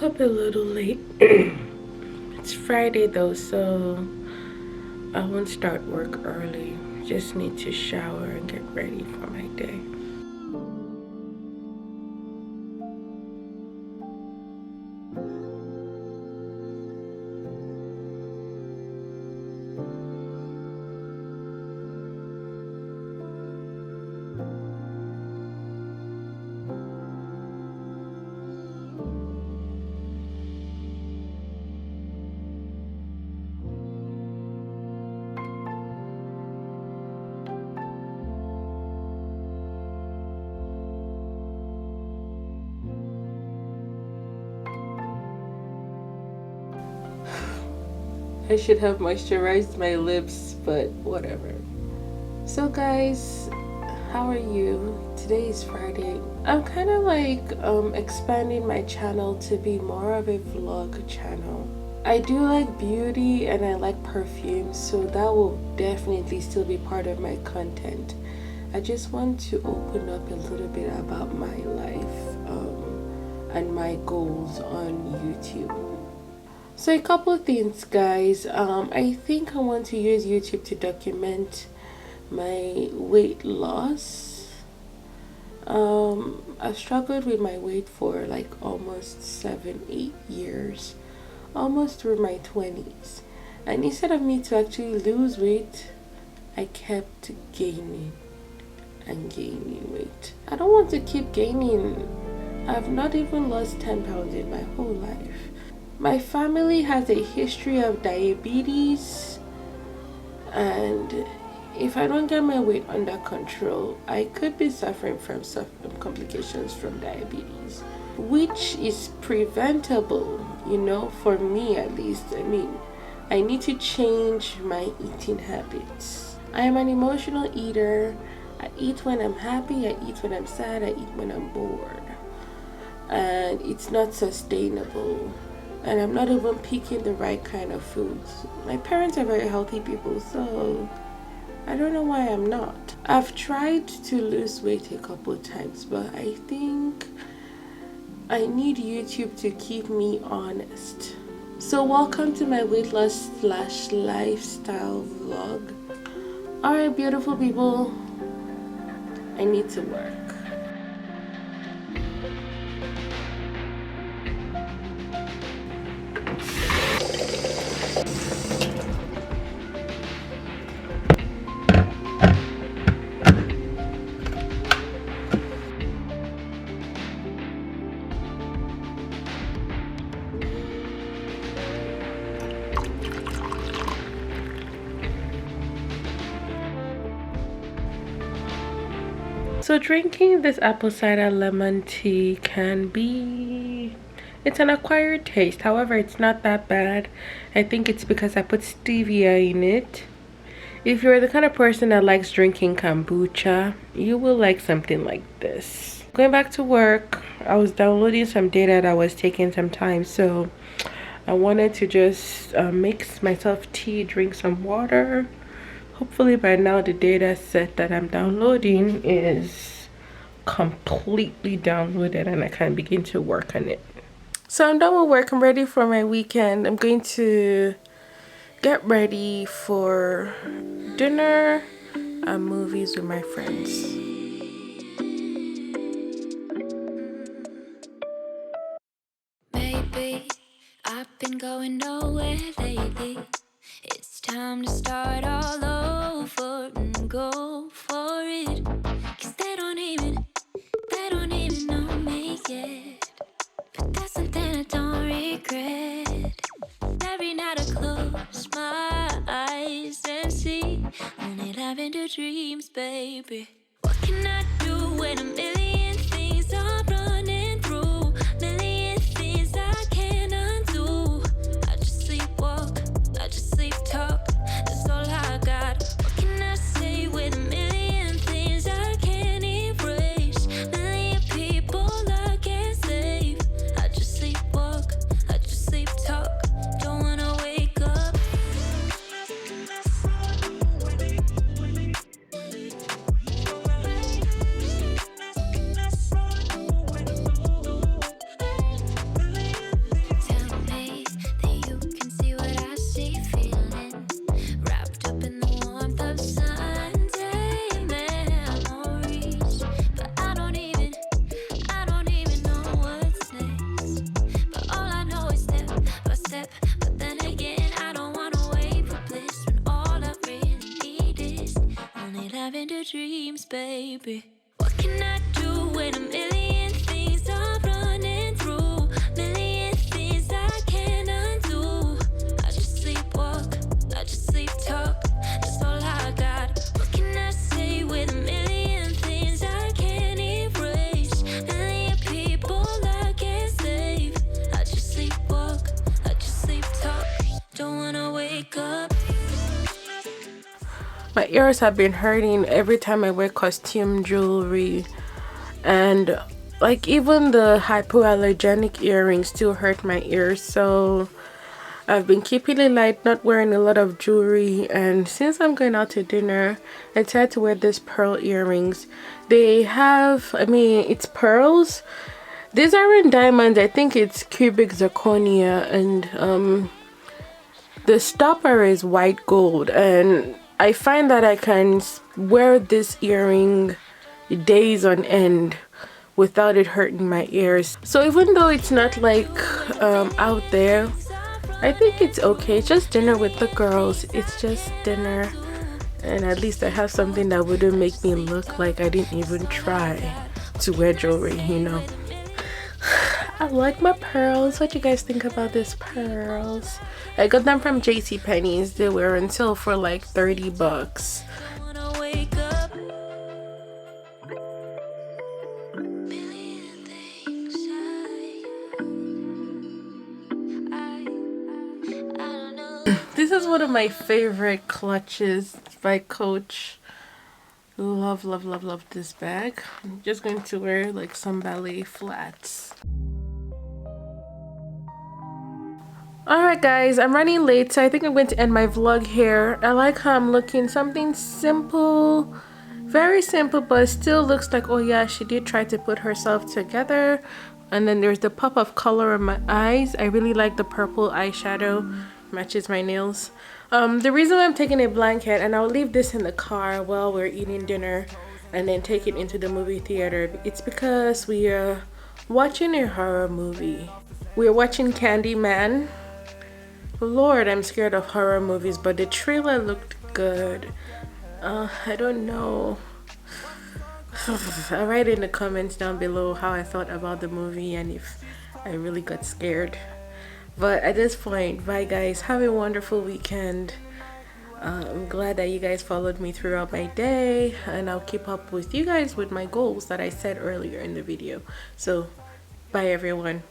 woke up a little late. It's Friday though, so I won't start work early. Just need to shower and get ready for my day. I should have moisturized my lips, but whatever. So guys, how are you? Today is Friday. I'm kind of like expanding my channel to be more of a vlog channel. I do like beauty and I like perfume, so that will definitely still be part of my content. I just want to open up a little bit about my life and my goals on YouTube. So a couple of things, guys. I think I want to use YouTube to document my weight loss. I've struggled with my weight for like almost 7-8 years, almost through my 20s, and instead of me to actually lose weight, I kept gaining and gaining weight. I don't want to keep gaining. I've not even lost 10 pounds in my whole life. My family has a history of diabetes, and if I don't get my weight under control, I could be suffering from some complications from diabetes, which is preventable, you know, for me at least. I mean, I need to change my eating habits. I am an emotional eater. I eat when I'm happy, I eat when I'm sad, I eat when I'm bored. And it's not sustainable. And I'm not even picking the right kind of foods. My parents are very healthy people, so I don't know why I'm not. I've tried to lose weight a couple of times, but I think I need YouTube to keep me honest. So welcome to my weight loss / lifestyle vlog. Alright, beautiful people, I need to work. So drinking this apple cider lemon tea can be, it's an acquired taste. However, it's not that bad. I think it's because I put stevia in it. If you're the kind of person that likes drinking kombucha, you will like something like this. Going back to work, I was downloading some data that was taking some time, so I wanted to just mix myself tea, drink some water. Hopefully by now the data set that I'm downloading is completely downloaded and I can begin to work on it. So I'm done with work. I'm ready for my weekend. I'm going to get ready for dinner and movies with my friends. Maybe I've been going nowhere lately. It's time to start all over and go for it. 'Cause they don't even know me yet. But that's something I don't regret. Every night I close my eyes and see only lavender dreams, baby. What can I do when a million things are running through? Million things I can't undo. I just sleepwalk, I just sleep talk. That's all I got. What can I say with a million things I can't erase? Million people I can't save. I just sleepwalk, I just sleep talk. Don't wanna wake up. baby. What can I do when a million things are running through? Million things I can't undo. I just sleepwalk, I just sleep talk. That's all I got. What can I say with a million things I can't erase? Million people I can't save. I just sleepwalk, I just sleep talk. Don't wanna wake up. My ears have been hurting every time I wear costume jewelry, and like even the hypoallergenic earrings still hurt my ears, so I've been keeping it light, not wearing a lot of jewelry. And since I'm going out to dinner, I decided to wear these pearl earrings. They have, I mean, it's pearls. These aren't diamonds. I think it's cubic zirconia, and the stopper is white gold. And I find that I can wear this earring days on end without it hurting my ears. So even though it's not like out there, I think it's okay. It's just dinner with the girls. It's just dinner, and at least I have something that wouldn't make me look like I didn't even try to wear jewelry, you know. I like my pearls. What do you guys think about these pearls? I got them from JCPenney's. They were on sale for like 30 bucks. This is one of my favorite clutches by Coach. Love, love, love, love this bag. I'm just going to wear like some ballet flats. Alright guys, I'm running late, so I think I'm going to end my vlog here. I like how I'm looking. Something simple, very simple, but it still looks like, oh yeah, she did try to put herself together. And then there's the pop of color in my eyes. I really like the purple eyeshadow. Matches my nails. The reason why I'm taking a blanket, and I'll leave this in the car while we're eating dinner and then take it into the movie theater, it's because we are watching a horror movie. We're watching Candyman. Lord, I'm scared of horror movies, but the trailer looked good. I don't know. I'll write in the comments down below how I thought about the movie and if I really got scared. But at this point, bye guys, have a wonderful weekend. I'm glad that you guys followed me throughout my day, and I'll keep up with you guys with my goals that I set earlier in the video. So bye everyone.